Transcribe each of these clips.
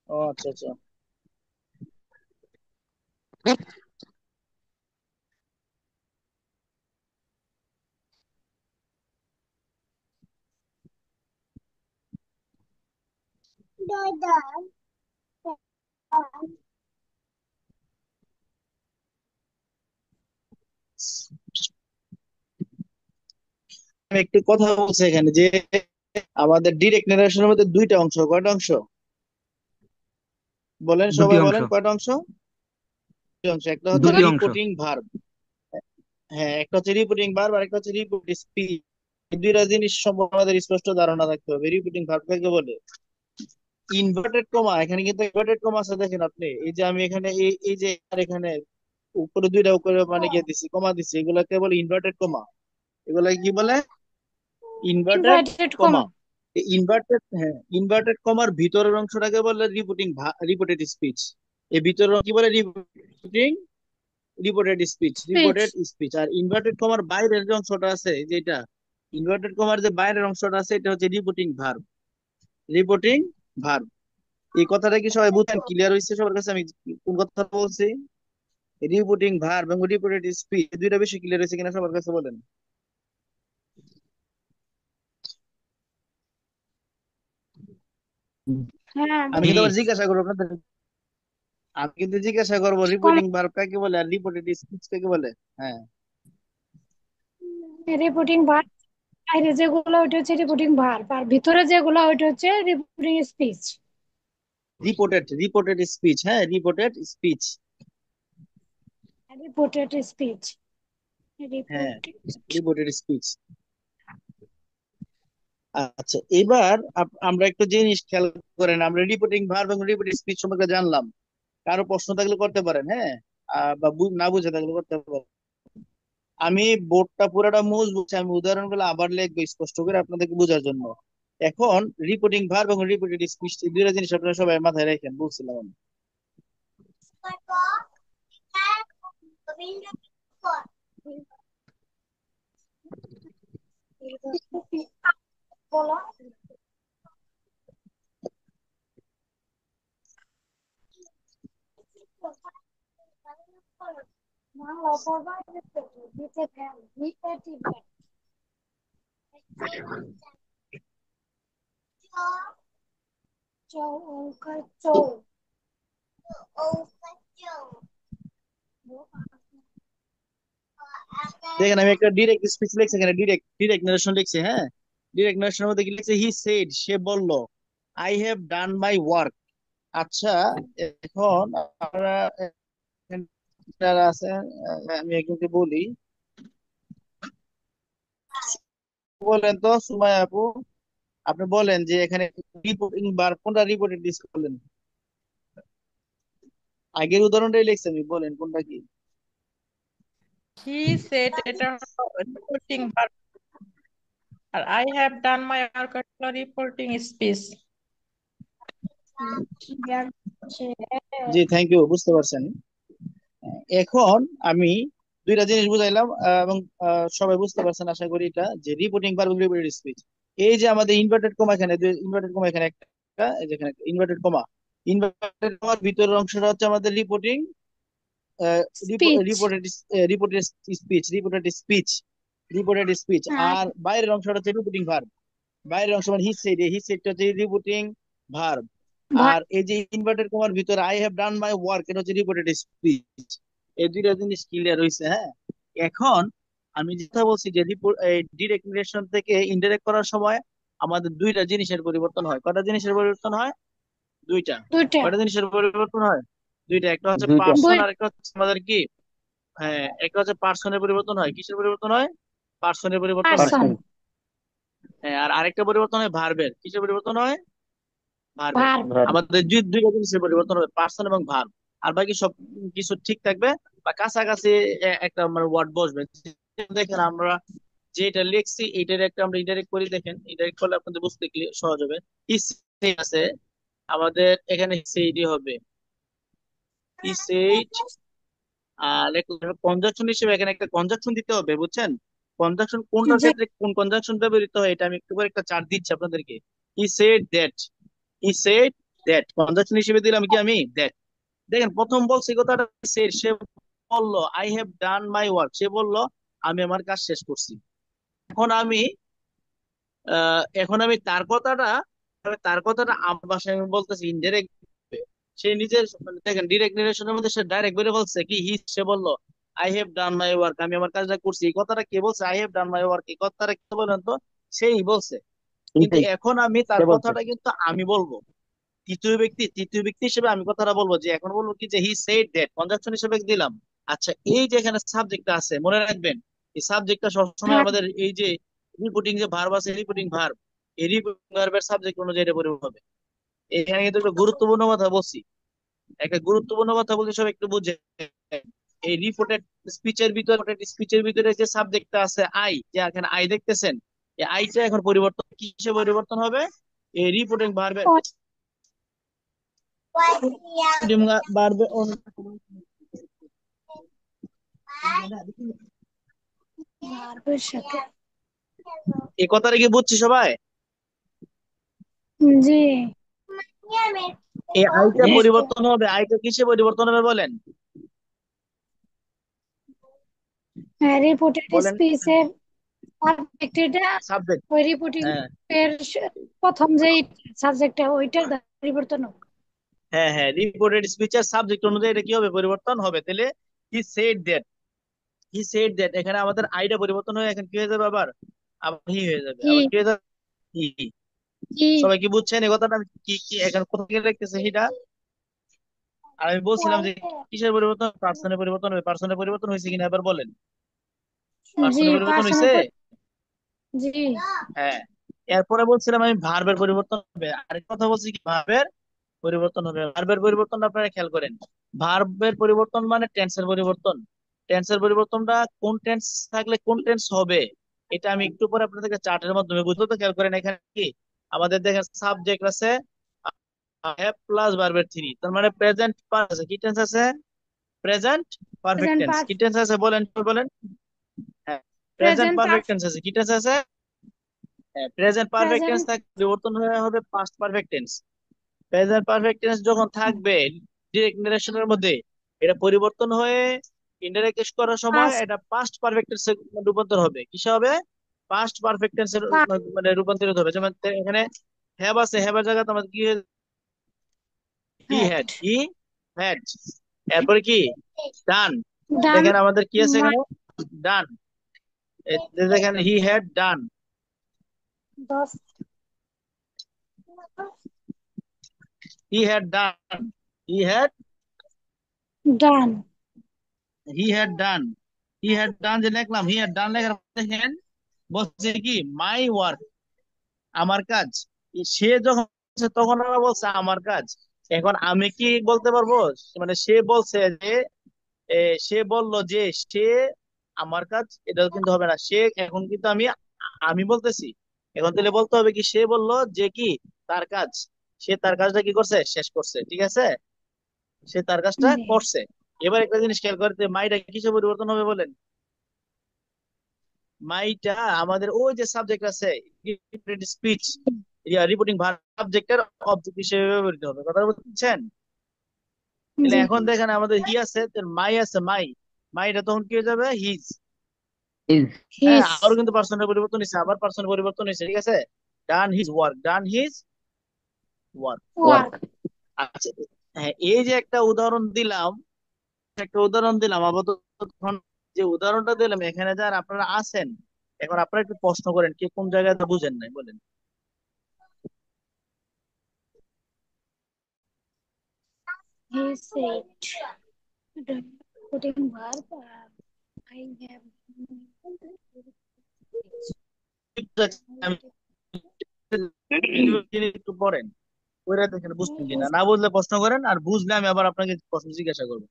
ও আচ্ছা আচ্ছা। আমি একটু কথা বলছি এখানে যে আমাদের ডিরেক্ট নারেশনের মধ্যে দুইটা অংশ, কয়টা অংশ বলেন, দুটি সবাই অংশ। বলেন কয়টা অংশ? দুই অংশ, একটা হচ্ছে দুটি অংশ। Reporting verb. হ্যাঁ, একটা হচ্ছে রিপোর্টিং ভার্ব আর একটা হচ্ছে রিপোর্টিং স্পিচ। এই দুইটা জিনিস সম্পর্কে আমাদের স্পষ্ট ধারণা রাখতে হবে। রিপোর্টিং ভার্ব কাকে বলে? ইনভার্টেড কমা, এখানে কিন্তু ইনভার্টেড কমা আছে, দেখেন আপনি, এই যে আমি এখানে এই যে আর এখানে উপরে দুইটা উপরে মানে গিয়ে দিছি, কমা দিছি, এগুলাকে বলে ইনভার্টেড কমা। এগুলা কি বলে? Inverted inverted comma. Comma. Inverted, হ্যাঁ, ইনভার্টেড কমার ভিতরের অংশটাকে বলে রিপোর্টেড স্পিচ। এই ভিতরের কি বলে? Reporting, reported speech, speech. Reported speech. আর ইনভার্টেড কমার বাইরের যে অংশটা আছে, যেটা ইনভার্টেড কমার যে বাইরের অংশটা আছে, এটা হচ্ছে রিপোর্টিং ভার্ব। Reporting verb. এই কথাটা কি সবাই বুঝছেন? ক্লিয়ার হয়েছে সবার কাছে আমি কোন কথা বলছি? রিপোর্টিং ভার্ব এবং রিপোর্টেড স্পিচ, দুইটা বেশি ক্লিয়ার হয়েছে কিনা সবার কাছে বলেন। হ্যাঁ। আমি জি। কিন্তু আবার জিজ্ঞাসা করবো আপনাদের, আমি কিন্তু জিজ্ঞাসা করবো কমা। রিপোর্টিং ভার্ব কাকে বলে আর রিপোর্টেড স্পিচ কাকে বলে। হ্যাঁ, রিপোর্টিং ভার্ব, বাইরে যেগুলো ওইটা হচ্ছে রিপোর্টিং ভার্ব, আর ভিতরে যেগুলো ওইটা হচ্ছে রিপোর্টিং স্পিচ। রিপোর্টেড স্পিচ, হ্যাঁ, রিপোর্টেড স্পিচ। Reported speech. হ্যাঁ, রিপোর্টিং। Reported speech. আচ্ছা, এবার আমরা একটু জিনিস খেয়াল করেন, আমরা রিপোর্টিং ভার্ব এবং রিপোর্টেড স্পিচ সম্পর্কে জানলাম। কারো প্রশ্ন থাকলে করতে পারেন, হ্যাঁ, বা না বুঝে থাকলে করতে পারেন। আমি বোর্ডটা পুরোটা মুছ বুঝছি, আমি উদাহরণগুলো আবার লিখবো স্পষ্ট করে আপনাদেরকে বোঝার জন্য। এখন রিপোর্টিং ভার্ব এবং রিপোর্টেড স্পিচ, এই দুইটা জিনিস আপনারা সবাই মাথায় রাখেন, বলছিলাম আমি। বলো। বাংলা পড়বা, দিতে ফেল দিতে টিভি। চৌকা চৌ। দেখেন, আমি একটা ডিরেক্ট স্পিচ লিখছি এখানে, ডিরেক্ট ডিরেক্ট নারেশন লিখছি, হ্যাঁ। ডিরেক্ট নারেশনের মধ্যে কি লিখছে? হি সেড, সে বলল, I have done my work. আচ্ছা, এখন আমরা এখানে যারা আছেন, আমি একজনকে বলি, বলেন তো সুমাইয়া আপু, আপনি বলেন যে এখানে রিপোর্টিং বার কোনটা রিপোর্টেড ডিস করলেন? আগের উদাহরণটাই লিখছি আমি, বলেন কোনটা কি? হি সেড এটা রিপোর্টিং ভার্ব, আর I have done my work হলো রিপোর্টিং স্পিচ। জি, থ্যাংক ইউ, বুঝতে পারছেন। এখন আমি দুইটা জিনিস বুঝাইলাম, এবং সবাই বুঝতে পারছেন আশা করি, এটা যে রিপোর্টিং ভার্ব রিপোর্টেড স্পিচ। এই যে আমাদের ইনভার্টেড কমা, এখানে ইনভার্টেড কমা এখানে একটা, এই যে এখানে ইনভার্টেড কমা, ইনভার্টেড কমার ভিতরের অংশটা হচ্ছে আমাদের reporting, speech. Reported reported speech, reported speech, reported speech. আর আর বাইরের অংশটা হচ্ছে রিপোর্টিং ভার্ব। বাইরের অংশ মানে হি সেড হচ্ছে রিপোর্টিং ভার্ব। আর এই যে ইনভার্টেড কমার ভিতরে I have done my work, এটা হচ্ছে রিপোর্টেড স্পিচ। এই দুইটা জিনিস ক্লিয়ার হয়েছে, হ্যাঁ। এখন আমি যেটা বলছি যে ডিরেক্ট রিলেশন থেকে ইনডাইরেক্ট করার সময় আমাদের দুইটা জিনিসের পরিবর্তন হয়। কয়টা জিনিসের পরিবর্তন হয়? দুইটা। দুইটা। কয়টা জিনিসের পরিবর্তন হয়? দুইটা। একটা হচ্ছে দুইটা। পার্সন, দুই। আর একটা হচ্ছে আমাদের কি, হ্যাঁ, একটা হচ্ছে পার্সনের পরিবর্তন হয়। কিসের পরিবর্তন হয়? পার্সনের পরিবর্তন হয়। পার্সন। পার্সন। হ্যাঁ, আর আরেকটা পরিবর্তন হয় ভার্বের। কিসের পরিবর্তন হয়? ভার্বের। ভার্ব। ভার্ব। আমাদের দুইটা জিনিসের পরিবর্তন হবে, পার্সন এবং ভার্ব। আর বাকি সব কিছু ঠিক থাকবে, বা কাছাকাছি একটা আমার ওয়ার্ড বসবে। দেখেন আমরা যেটা লিখছি এটার একটা আমরা ইনডাইরেক্ট করি, দেখেন ইনডাইরেক্ট করলে আপনাদের বুঝতে সহজ হবে। ইস আছে আমাদের এখানে, সেইটি হবে ইসেইট। আর কনজাকশন হিসেবে এখানে একটা কনজাকশন দিতে হবে, বুঝছেন? কনজাকশন কোনটার যে ক্ষেত্রে কোন কনজাকশন ব্যবহৃত হয়, এটা আমি একটু করে একটা চার্ট দিচ্ছি আপনাদেরকে। He said that, he said that conjunction হিসেবে দিলাম কি আমি দ্যাট। দেখেন প্রথম বলছে কথাটা, সে বললো I have done my work, সে বললো আমি আমার কাজ শেষ করছি। এখন আমি তার কথাটা আমার ভাষায় আমি বলতেছি ইনডিরেক্ট। সে নিজের মানে দেখেন ডিরেক্ট নিরেশনের মধ্যে সে ডাইরেক্ট বেরে বলছে কি সে বললো I have done my work, আমি আমার কাজটা করছি। এই কথাটা কে বলছে? I have done my work, এই কথাটা কে বলেন তো? সেই বলছে। কিন্তু এইটাই এখন আমি তার সে বলছে। কথাটা কিন্তু আমি বলবো তৃতীয় ব্যক্তি হিসেবে আমি কথাটা বলবো, যে এখন বলবো কি যে হি সেড দ্যাট কনজাংশন হিসেবে দিলাম। আচ্ছা, এই যে এখানে সাবজেক্টটা আছে মনে রাখবেন, এই সাবজেক্টটা সবসময় হ্যাঁ আমাদের এই যে রিপোর্টিং যে ভার্ব আছে, রিপোর্টিং ভার্ব, এই রিপোর্টিং ভার্বের সাবজেক্ট অনুযায়ী এটা পরিবর্তন হবে। এখানে কিন্তু একটা গুরুত্বপূর্ণ কথা বলছি, একটা গুরুত্বপূর্ণ কথা বলছি, সব একটু বুঝে। এই রিপোর্টেড স্পিচের ভিতরে যে সাবজেক্টটা আছে আই, যে এখানে আই দেখতেছেন, এই আইটা এখন পরিবর্তন কিসে পরিবর্তন হবে? এই রিপোর্টিং ভার্বের ভার্বের ভার্বের সাথে। এই কথাটা কি বুঝছি সবাই? জি। এই আইটা বুঝতে পরিবর্তন হবে, আইটা কিসে পরিবর্তন হবে বলেন? রিপোর্টেড বলেন। স্পিচের সাবজেক্টটা সাবজেক্ট। ওই রিপোর্টিং হ্যাঁ, এর প্রথম যেই সাবজেক্টটা ওইটার দ্বারা পরিবর্তন হবে। হ্যাঁ, হ্যাঁ, রিপোর্টেড স্পিচের সাবজেক্ট অনুযায়ী এটা কি হবে? পরিবর্তন হবে। তাহলে হি সেড দ্যাট এখানে আমাদের আইটা পরিবর্তন হয়ে এখন কি হয়ে যাবে? আবার আবার হি হয়ে যাবে, কি আবার কি হয়ে যাবে? হি। কি সবাই কি বুঝছেন এই কথাটা? আমি কি কি এখন কোথা থেকে লিখতেছে হিটা? আর আমি বলছিলাম যে কিসের পরিবর্তন? পার্সনের পরিবর্তন হবে। পার্সনের পরিবর্তন হয়েছে কিনা এবার বলেন? জি পার্সনের পরিবর্তন পার্সনের হয়েছে। জি হ্যাঁ। এরপরে বলছিলাম আমি ভার্বের পরিবর্তন হবে। আরেক কথা বলছি কি ভার্বের পরিবর্তন হবে। ভার্বের পরিবর্তন আপনারা খেয়াল করেন। ভার্বের পরিবর্তন মানে টেন্সের পরিবর্তন। টেন্সের পরিবর্তনটা কোন টেন্স থাকলে কোন টেন্স হবে, এটা আমি একটু পরে আপনাদেরকে চার্টের মাধ্যমে বুঝতে। তো খেয়াল করেন এখানে কি আমাদের দেখেন সাবজেক্ট আছে হ্যাভ প্লাস ভার্বের থ্রি, তার মানে প্রেজেন্ট আছে, কি টেন্স আছে? Present perfect present tense. কি টেন্স আছে বলেন বলেন? হ্যাঁ, প্রেজেন্ট প্রেজেন্ট পারফেক্ট টেন্স আছে। কি টেন্স আছে? প্রেজেন্ট পারফেক্ট টেন্স প্রেজেন্ট থাকলে পরিবর্তন হয়ে হবে past perfect tense. Present perfect tense যখন থাকবে ডিরেক্ট নারেশনের মধ্যে, এটা পরিবর্তন হয়ে ইনডাইরেক্ট কেস করার সময় পাস্ট এটা পাস্ট পারফেক্ট টেন্সে রূপান্তর হবে। কিসে হবে? পাস্ট পারফেক্ট টেন্সের মানে রূপান্তরিত হবে। যেমন এখানে হ্যাভ আছে, হ্যাভের জায়গাতে আমাদের কি হি হ্যাড হ্যাড, এরপরে কি ডান। ডান দেখেন আমাদের কি আছে এখানে? ডান। দেখেন হি হ্যাড ডান, দশ he had done, he had done he had done he had done যে লিখলাম, হি হ্যাড ডান লেখার পরে দেখেন বলছে কি মাই ওয়ার্ক, আমার কাজ। সে যখন বলছে তখন আমরা বলছে আমার কাজ। এখন আমি কি বলতে পারবো? মানে সে বলছে যে সে বলল যে সে আমার কাজ, এটা কিন্তু হবে না। সে এখন কিন্তু আমি বলতেছি। এখন তাহলে বলতে হবে কি সে বলল যে কি তার কাজ, সে তার কাজটা কি করছে? শেষ করছে। ঠিক আছে, সে তার কাজটা জি করছে। এবার একটা জিনিস খেয়াল করতে, মাইটা কিসে পরিবর্তন হবে বলেন? মাইটা আমাদের ওই যে সাবজেক্ট আছে স্পিচ, রিপোর্টিং ভার্ব সাবজেক্টের অবজেক্ট হিসেবে ব্যবহৃত হবে। কথা বুঝছেন? তাহলে জি এখন দেখেন আমাদের হি আছে, মাই আছে, মাইটা তখন কি হয়ে যাবে? হিজ। ইজ। হ্যাঁ, হিজ আরো কিন্তু পার্সনের পরিবর্তন হয়েছে, আবার পার্সনের পরিবর্তন হয়েছে। ঠিক আছে, ডান হিজ ওয়ার্ক। ওয়ার্ক আচ্ছা, হ্যাঁ, এই যে একটা উদাহরণ দিলাম আপাতত। তখন যে উদাহরণটা দিলাম এখানে যারা আপনারা আছেন, এখন আপনারা একটু প্রশ্ন করেন কে কোন জায়গাতে বুঝেন নাই বলেন। he said putting verb I have একটু পড়েন, ওইটা দেখেন বুঝছেন কিনা। না বুঝলে প্রশ্ন করেন, আর বুঝলে আমি আবার আপনাকে প্রশ্ন জিজ্ঞাসা করবো।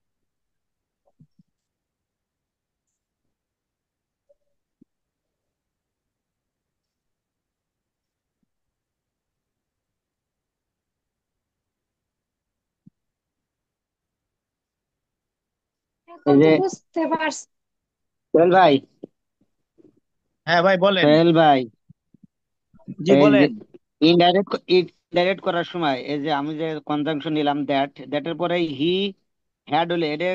এখন এই তো যে বুঝতে পারছি। সোহেল ভাই, হ্যাঁ ভাই বলেন। সোহেল ভাই, জি এই যে বলেন। ইনডাইরেক্ট ডাইরেক্ট করার সময় এই যে আমি যে কনজাংশন নিলাম দ্যাটের পরে হি হ্যাড হলে এটা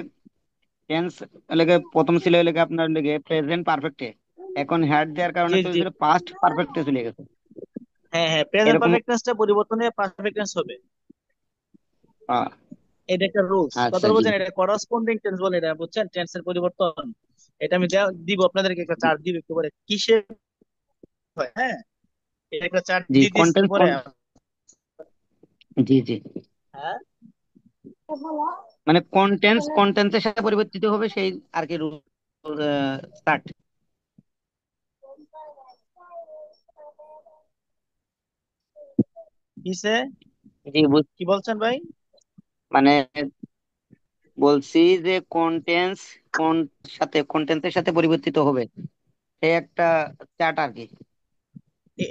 টেন্স লেগে প্রথম ছিল লেগে আপনার লেগে প্রেজেন্ট পারফেক্টে, এখন হ্যাড দেওয়ার কারণে জি তো জি। পাস্ট পারফেক্টে চলে গেছে। হ্যাঁ হ্যাঁ, প্রেজেন্ট এরকম। পারফেক্ট টেন্সটা পরিবর্তন হয়ে পারফেক্ট টেন্স হবে। আহ, এটা একটা রুলস, আচ্ছা, কথাটা জি। বুঝছেন? এটা করাসপন্ডিং টেন্স বলে, এটা বুঝছেন, টেন্সের পরিবর্তন। এটা আমি দিব আপনাদেরকে, একটা চার্ট দিব একটু পরে কিসে হয়। হ্যাঁ, এটা একটা চার্ট জি, দিয়ে দিচ্ছি একটু কন্টেন্ট পরে। জি, জি। হ্যাঁ, মানে কন্টেন্টের সাথে পরিবর্তিত হবে সেই আর কি রুল স্টার্ট। কিসে, জি, কি বলছেন ভাই? মানে বলছি যে কন্টেন্টের সাথে পরিবর্তিত হবে সেই একটা চার্ট আর কি।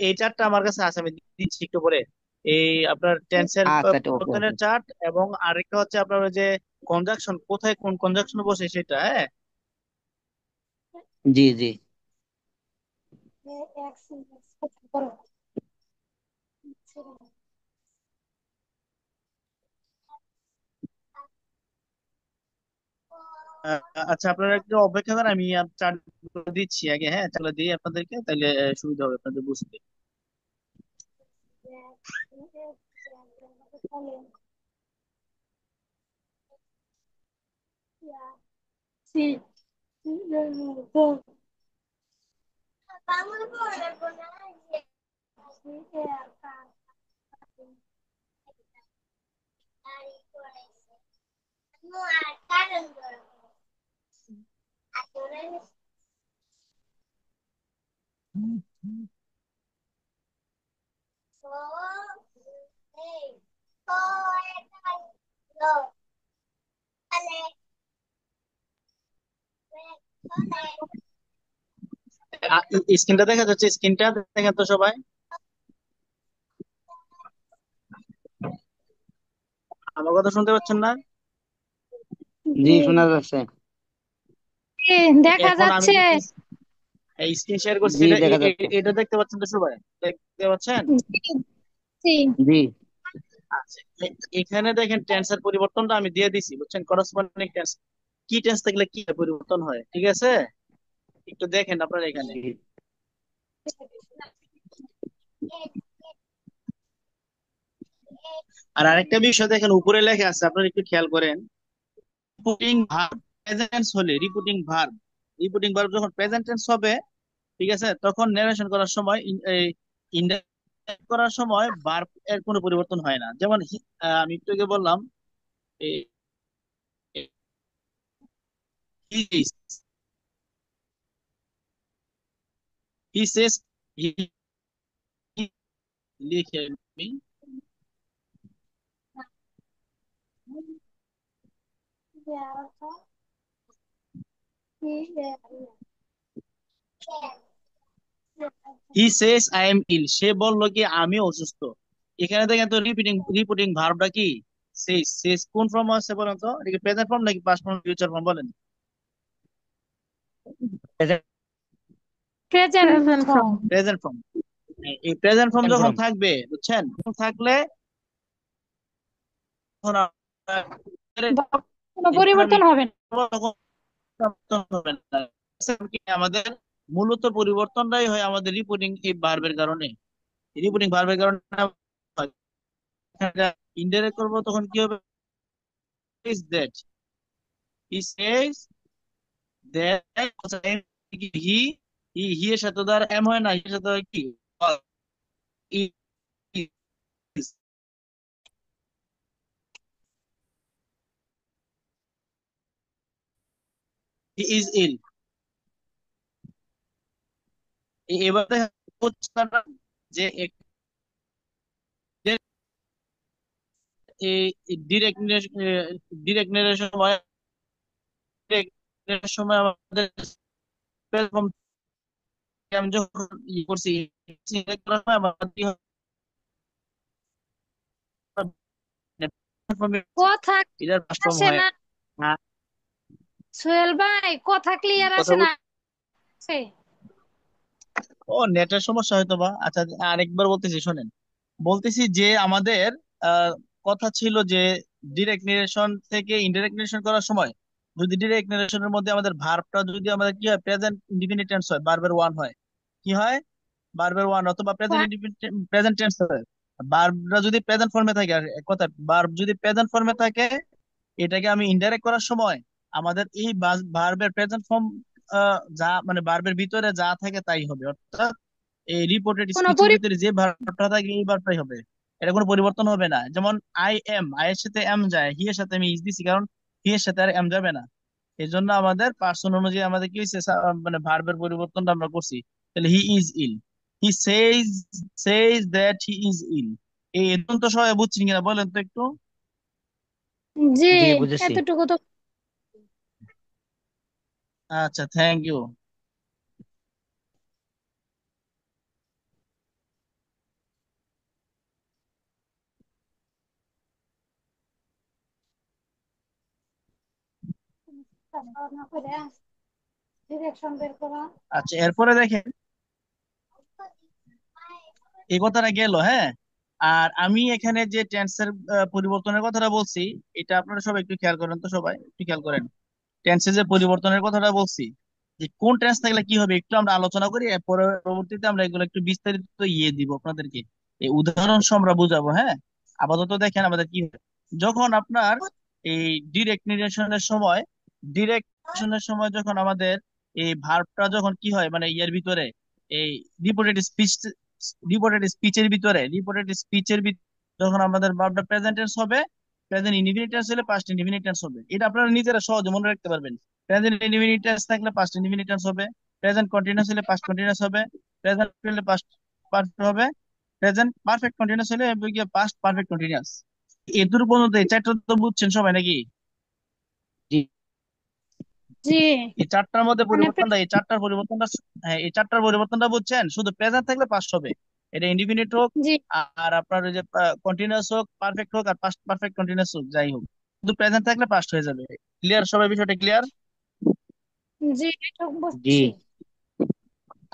এই চার্টটা আমার কাছে আছে, আমি দিচ্ছি একটু পরে। এই আপনার টেন্সের আচ্ছা, ওকে, ওকে। পরিবর্তনের চার্ট, এবং আরেকটা হচ্ছে আপনার ওই যে কনজাংশন, কোথায় কোন কনজাংশন বসে সেটা। হ্যাঁ, জি, জি। আচ্ছা আপনারা একটু অপেক্ষা করেন, আমি চার্ট দিচ্ছি আগে। হ্যাঁ, চার্টগুলো দিই আপনাদেরকে, তাহলে সুবিধা হবে আপনাদের বুঝতে। স্ক্রিনটা দেখা যাচ্ছে? স্ক্রিনটা দেখেন তো সবাই। আমার কথা শুনতে পাচ্ছেন না? জি, শোনা যাচ্ছে। দেখা এখন আমি যাচ্ছে। স্ক্রিন শেয়ার করছি, জি, এটা দেখা যাচ্ছে। এটা দেখতে পাচ্ছেন তো সবাই? দেখতে পাচ্ছেন? জি, জি। জি। আচ্ছা, এখানে দেখেন টেন্সের পরিবর্তনটা আমি দিয়ে দিছি, বুঝছেন? করসপন্ডিং টেন্স, কি টেন্স থাকলে কি পরিবর্তন হয়, ঠিক আছে? একটু দেখেন আপনারা এখানে। জি। আর আরেকটা বিষয় দেখেন, উপরে লেখা আছে, আপনারা একটু খেয়াল করেন। রিপোর্টিং ভার্ব প্রেজেন্ট হলে, রিপোর্টিং ভার্ব যখন প্রেজেন্ট টেন্স হবে, ঠিক আছে, তখন নারেশন করার সময়, ইন্ডাইরেক্ট করার সময় ভার্ব এর কোনো পরিবর্তন হয় না। যেমন আমি একটু আগে বললাম, হি সেস, লিখে আমি, হি সেস আই এম ইল, সে বললো কি আমি অসুস্থ। এখানে দেখেন তো, রিপিটিং ভার্বটা কি? সেস। সেস কোন ফর্ম আছে বলেন তো? এটা কি প্রেজেন্ট ফর্ম নাকি পাস্ট ফর্ম, ফিউচার ফর্ম বলেন? Present present form. Form. Present form. এই প্রেজেন্ট ফর্ম যখন ফ্রম। থাকবে, বুঝছেন, থাকলে তখন কোনো পরিবর্তন হবে না। আমাদের মূলত পরিবর্তনটাই হয় আমাদের রিপোর্টিং এই ভার্বের কারণে। রিপোর্টিং ভার্বের কারণে ইনডাইরেক্ট করবো, তখন কি হবে? Is that, he says that, he, he এর সাথে তো আর এম হয় না, হি এর সাথে হয় কি, হি ইজ ইল। এবার দেখা হচ্ছে না যে ডিরেক্ট ডিরেক্ট সময়, direct সময় আমাদের প্ল্যাটফর্ম, আমি যখন করছি, select করার সময় আমার কি হয়? platform এ কথা এটার বাস্তব আসে হয় না। না। সোহেল ভাই, কথা ক্লিয়ার কথা আসে না। বুঝ- ও, নেটের সমস্যা হয়তো বা। আচ্ছা, আরেকবার বলতেছি শোনেন। বলতেছি যে আমাদের কথা ছিল যে ডিরেক্ট নারেশন থেকে ইনডাইরেক্ট নারেশন করার সময় যদি ডিরেক্ট নারেশনের মধ্যে আমাদের ভার্বটা যদি আমাদের কি হয়, প্রেজেন্ট ইনডিফিনিট টেন্স হয়, ভার্বের ওয়ান হয়, কি হয়, ভার্বের ওয়ান অথবা প্রেজেন্ট প্রেজেন্ট টেন্স হয়। ভার্বটা যদি প্রেজেন্ট ফর্মে থাকে, আর এক কথা ভার্ব যদি প্রেজেন্ট ফর্মে থাকে, এটাকে আমি ইনডাইরেক্ট করার সময় আমাদের এই ভার্বের প্রেজেন্ট ফর্ম যা মানে ভার্বের ভিতরে যা থাকে তাই হবে, অর্থাৎ এই রিপোর্টেড কোনো স্পিচের ভিতরে যে ভার্বটা থাকে এই ভার্বটাই হবে। এটা কোনো পরিবর্তন হবে না। যেমন আই এম, আই এর সাথে এম যায়, হি এর সাথে আমি ইজ দিছি, কারণ হি এর সাথে আর এম যাবে না। এই জন্য আমাদের পার্সন অনুযায়ী আমাদের কি হয়েছে, মানে ভার্বের পরিবর্তনটা আমরা করছি। তাহলে he is ill, he says that he is ill. এই এখন তো সবাই বুঝছেন কিনা বলেন তো একটু। জি, জি বুঝেছি। এতটুকু তো। আচ্ছা, থ্যাংক ইউ। না করে ডিরেকশন বের করা। আচ্ছা, এরপরে দেখেন এই কথাটা গেল, হ্যাঁ। আর আমি এখানে যে টেন্সের পরিবর্তনের কথাটা বলছি, এটা আপনারা সবাই একটু খেয়াল করেন তো, সবাই একটু খেয়াল করেন। টেন্সের যে পরিবর্তনের কথাটা বলছি, যে কোন টেন্স থাকলে কি হবে একটু আমরা আলোচনা করি, পরবর্তীতে আমরা এগুলো একটু বিস্তারিত দিব আপনাদেরকে, এই উদাহরণ সহ আমরা বুঝাবো, হ্যাঁ। আপাতত দেখেন আমাদের কি হয়। যখন আপনার এই ডিরেক্ট নির্দেশনের সময়, যখন আমাদের এই ভার্বটা যখন কি হয়, মানে ইয়ের ভিতরে এই রিপোর্টেড স্পিচ, রিপোর্টেড স্পিচের যখন আমাদের ভার্বটা প্রেজেন্ট টেন্স হবে, প্রেজেন্ট ইনডিফিনিট টেন্স হলে পাস্ট ইনডিফিনিট টেন্স হবে। এটা আপনারা নিজেরা সহজে মনে রাখতে পারবেন। প্রেজেন্ট ইনডিফিনিট টেন্স থাকলে পাস্ট ইনডিফিনিট টেন্স হবে, প্রেজেন্ট কন্টিনিউয়াস হলে পাস্ট কন্টিনিউয়াস হবে, প্রেজেন্ট হলে পাস্ট পারফেক্ট হবে, প্রেজেন্ট পারফেক্ট কন্টিনিউয়াস হলে পাস্ট পারফেক্ট কন্টিনিউয়াস। এদূর পর্যন্ত এই চারটা তো বুঝছেন সবাই নাকি? জি জি, এই চারটার মধ্যে মানে পরিবর্তনটা, হ্যাঁ, এই চারটার পরিবর্তনটা বুঝছেন। শুধু প্রেজেন্ট থাকলে পাস্ট হবে, এটা ইনডিফিনিট হোক, জি, আর আপনার ওই যে কন্টিনিউয়াস হোক, পারফেক্ট হোক, আর পাস্ট পারফেক্ট কন্টিনিউয়াস হোক, যাই হোক, শুধু প্রেজেন্ট থাকলে পাস্ট হয়ে যাবে। ক্লিয়ার সবাই, বিষয়টা ক্লিয়ার? জি, এটা জি বুঝছি।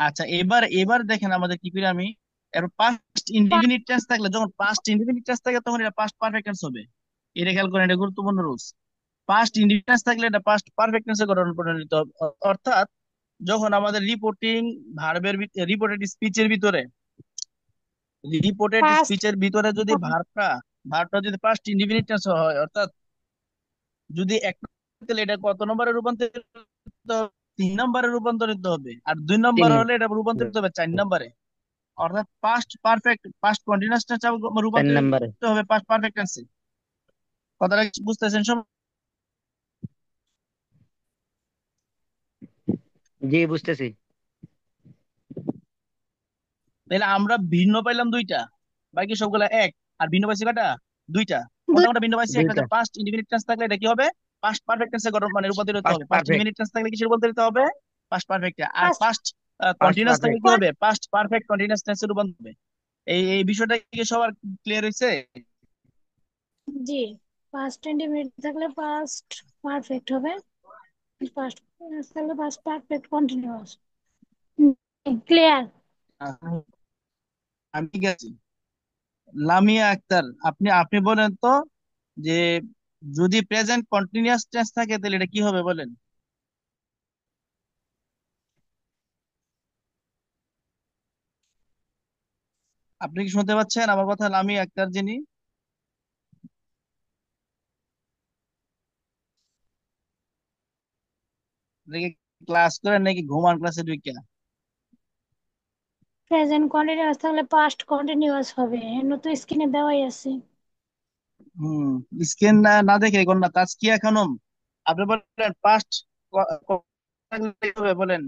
আচ্ছা, এবার এবার দেখেন আমাদের কি করি আমি। এবার পাস্ট ইনডিফিনিট টেন্স থাকলে, যখন পাস্ট ইনডিফিনিট টেন্স থাকে তখন এটা পাস্ট পারফেক্ট টেন্স হবে। এটা খেয়াল করেন, এটা গুরুত্বপূর্ণ রুলস। পাস্ট ইনডিফিনিট টেন্স থাকলে এটা পাস্ট পারফেক্ট টেন্সে পরিণত হবে। অর্থাৎ যখন আমাদের রিপোর্টেড স্পিচের ভিতরে, ফার্স্ট যদি ভার্বটা যদি পাস্ট ইনডিফিনিট টেন্স হয়, অর্থাৎ যদি এক, তাহলে এটা কত নম্বরে রূপান্তরিত হবে? 3 নম্বরে রূপান্তরিত হবে। আর 2 নম্বর তিন। হলে এটা রূপান্তরিত হবে 4 নম্বরে। অর্থাৎ পাস্ট কন্টিনিউয়াস টেন্স চার নম্বরে। রূপান্তরিত হবে পাস্ট পারফেক্ট টেন্সে। কথাটা কি বুঝতেছেন সব? জি বুঝতেছি। তাহলে আমরা ভিন্ন পাইলাম দুইটা, বাকি সবগুলা এক। আর ভিন্ন পাইছি কটা? দুইটা। দুই। কোনটা কোনটা ভিন্ন পাইছি? একটা দুইটা। হচ্ছে পাস্ট ইনডিফিনিট টেন্স থাকলে এটা কি হবে, পাস্ট পারফেক্ট টেন্সে মানে রূপান্তরিত পাস্ট হবে। Past perfect. ইনডিফিনিট টেন্স থাকলে কিসে রূপান্তরিত হবে? পাস্ট পারফেক্টে। আর ফার্স্ট পাস্ট পাস্ট কন্টিনিউয়াস থাকলে পারফেক্ট। কি হবে? পাস্ট পারফেক্ট কন্টিনিউয়াস টেন্সে রূপান্তরিত হবে। এই বিষয়টা কি সবার ক্লিয়ার হয়েছে? জি, পাস্ট ইন্ডিপেন্ডেন্ট থাকলে পাস্ট পারফেক্ট হবে, পাস্ট থাকলে পাস্ট পারফেক্ট কন্টিনিউয়াস। ক্লিয়ার। আহ, আমি ঠিক আছি। লামিয়া আক্তার, আপনি আপনি বলেন তো, যে যদি প্রেজেন্ট কন্টিনিউয়াস টেন্স থাকে তাহলে এটা কি হবে বলেন। আপনি কি শুনতে পাচ্ছেন আমার কথা, লামিয়া আক্তার যিনি? নাকি ক্লাস করেন নাকি ঘুমান ক্লাসে ঢুকে? প্রেজেন্ট কন্টিনিউয়াস থাকলে পাস্ট কন্টিনিউয়াস হবে, এর তো স্ক্রিনে দেওয়াই আছে। হম, স্ক্রিন না না দেখে কোন না তাজকিয়া খানম, আপনি বলেন পাস্ট কি হবে বলেন,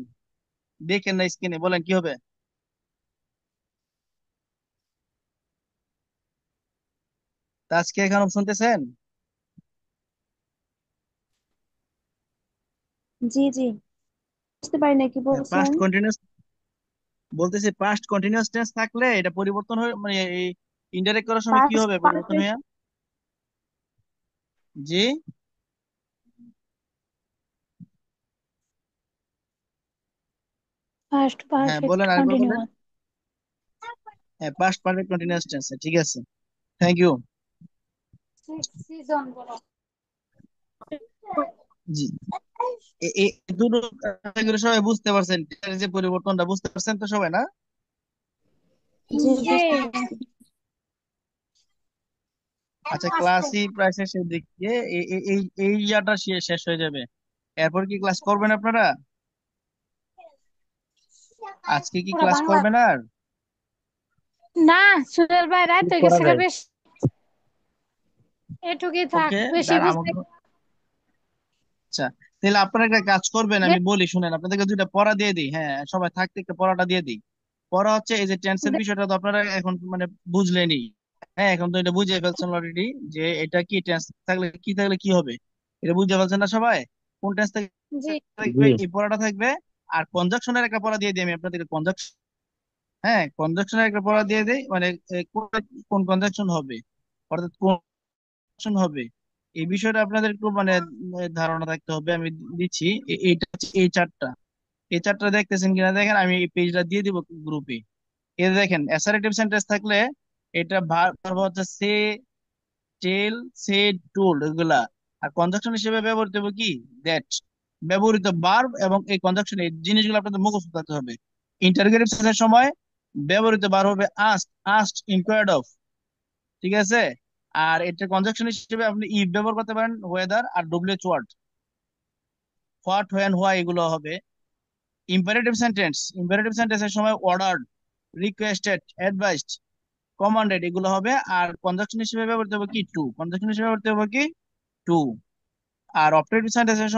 দেখেন না স্ক্রিনে, বলেন কি হবে। তাজকিয়া খানম শুনতেছেন? জি, জি, বুঝতে পারি না কি বলছেন। পাস্ট কন্টিনিউয়াস, বলতেছি পাস্ট কন্টিনিউয়াস টেন্স থাকলে এটা পরিবর্তন হয়ে, মানে এই ইনডাইরেক্ট করার সময় কি পাস্ট হবে পরিবর্তন পারফেক্ট। হয়ে? জি, পাস্ট হ্যাঁ পারফেক্ট বলেন, আরেকবার বলেন। কন্টিনিউয়াস। হ্যাঁ, পাস্ট পারফেক্ট কন্টিনিউয়াস টেন্সে, ঠিক আছে। Thank you. সিজন বলো। জি, এই দুটো category সবাই বুঝতে পারছেন, টেন্সের যে পরিবর্তনটা বুঝতে পারছেন তো সবাই, না? জি জি বুঝতে পারছি। আচ্ছা, ক্লাসই প্রায় শেষের দিকে, এই ইয়াটা শেষ হয়ে যাবে। এরপর কি ক্লাস করবেন আপনারা? আজকে কি পুরো ক্লাস বাংলা করবেন আর? না, সুরের ভাই রাত কি হয়ে করা গেছে যায়? বেশ, এটুকুই থাক, ওকে, বেশি দাঁড়া বুঝতে। আমাকে। আচ্ছা, তাহলে আপনারা একটা কাজ করবেন, আমি বলি শুনেন, আপনাদেরকে দুইটা পড়া দিয়ে দিই। হ্যাঁ, সবাই থাকতে একটা পড়াটা দিয়ে দিই। পড়া হচ্ছে এই যে টেন্সের বিষয়টা তো আপনারা এখন মানে বুঝলেনই। হ্যাঁ, এখন তো এটা বুঝে ফেলছেন অলরেডি, যে এটা কি টেন্স থাকলে কি থাকলে কি হবে, এটা বুঝে ফেলছেন না সবাই? কোন টেন্স জি থাকবে এই পড়াটা থাকবে। আর কনজাংশনের একটা পড়া দিয়ে দিই আমি আপনাদেরকে, কনজাংশন। হ্যাঁ, কনজাংশনের একটা পড়া দিয়ে দিই, মানে কোন কনজাংশন হবে, অর্থাৎ কোন action হবে, এই বিষয়টা আপনাদের একটু মানে ধারণা থাকতে হবে। আমি দিচ্ছি এইটা হচ্ছে এই চারটা দেখতেছেন কিনা দেখেন, আমি এই পেজটা দিয়ে দিব গ্রুপে। এই দেখেন, অ্যাসারেটিভ সেন্টেন্স থাকলে এটা ভার্ব হচ্ছে সে, টেল, সেড, টোল্ড, এগুলা। আর কনজাংশন হিসেবে ব্যবহৃত হবে কি, দ্যাট। ব্যবহৃত ভার্ব এবং এই কনজাংশন, এই জিনিসগুলো আপনাদের মুখস্থ থাকতে হবে। ইন্টারোগেটিভ সেন্সের সময় ব্যবহৃত ভার্ব হবে আস্কড, আস্কড, ইনকোয়ার্ড অফ, ঠিক আছে। আর এটা কনজাংশন হিসেবে আপনি ইফ ব্যবহার করতে পারেন, ওয়েদার আর W H word, what, when, why, এগুলো হবে। ইম্পারেটিভ সেন্টেন্সের সময় অর্ডার্ড, রিকোয়েস্টেড, অ্যাডভাইসড, কমান্ডেড, এগুলো হবে। আর কনজাংশন হিসেবে ব্যবহৃত হবে কি, টু। কনজাংশন হিসেবে ব্যবহৃত হবে কি, টু। আর অপারেটিভ সেন্টেন্সের সময়